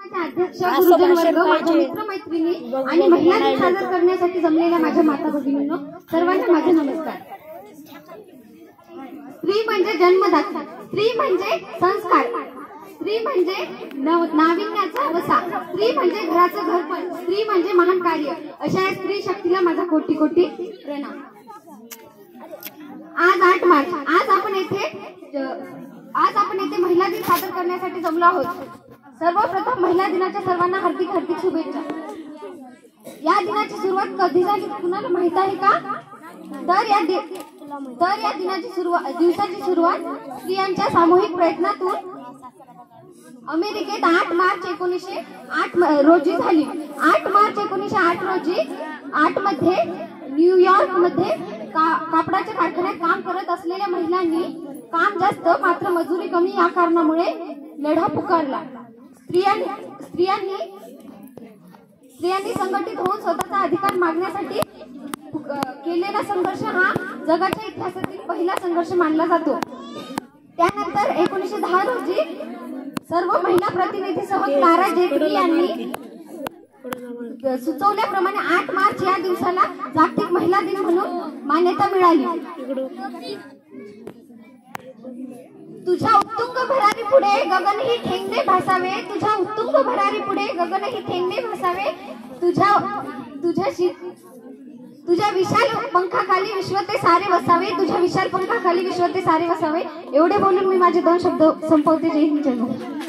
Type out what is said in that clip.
अध्यक्ष गुरुजन वर्ग, माझे मित्र मैत्रिणी आणि महिला दिन साजरा करण्यासाठी जमलेल्या माझ्या माता भगिनींनो, सर्वांना माझे नमस्कार. स्त्री म्हणजे जन्मदाता, स्त्री म्हणजे संस्कार, स्त्री म्हणजे नाविन्याचा वसा, स्त्री म्हणजे घराचं घरपण, स्त्री म्हणजे महान कार्य. अशा या स्त्री शक्तीला माझा कोटी कोटी प्रणाम. आज 8 मार्च, आज आपण येथे महिला दिन साजरा करण्यासाठी जमलो आहोत. सर्वप्रथम महिला दिनाच्या सर्वांना हार्दिक हार्दिक शुभेच्छा. या दिनाची सुरुवात कधी झाली कुणाला माहित आहे का? तर या दिवसाची सुरुवात स्त्रियांच्या सामूहिक प्रयत्नातून अमेरिकेत 8 मार्च 1908 रोजी झाली. 8 मार्च 1908 रोजी 8 मध्ये न्यूयॉर्क मध्ये कापडाच्या कारखान्यात काम करत असलेल्या महिलांनी काम जास्त मात्र मजुरी कमी या कारणामुळे लढा पुकारला. स्त्रियांनी संघटित होऊन स्वतःचा अधिकार मागण्यासाठी केलेला संघर्ष हा जगाच्या इतिहासातील पहिला संघर्ष मानला जातो. त्यानंतर 1910 रोजी सर्व महिला प्रतिनिधीसह क्लारा जेटली यांनी सुचवल्याप्रमाणे 8 मार्च या दिवसाला जागतिक महिला दिन म्हणून मान्यता मिळाली. तुझ्या उत्तुंग भरारी पुढे गगनही ठेंगणे भासावे, तुझ्या उत्तुंग भरारी पुढे गगनही ठेंगणे भासावे, तुझ्या विशाल पंखाखाली विश्व ते सारे वसावे, तुझ्या विशाल पंखाखाली विश्व ते सारे वसावे. एवढे बोलून मी माझे 2 शब्द संपवते. जय हिंद, जय भारत.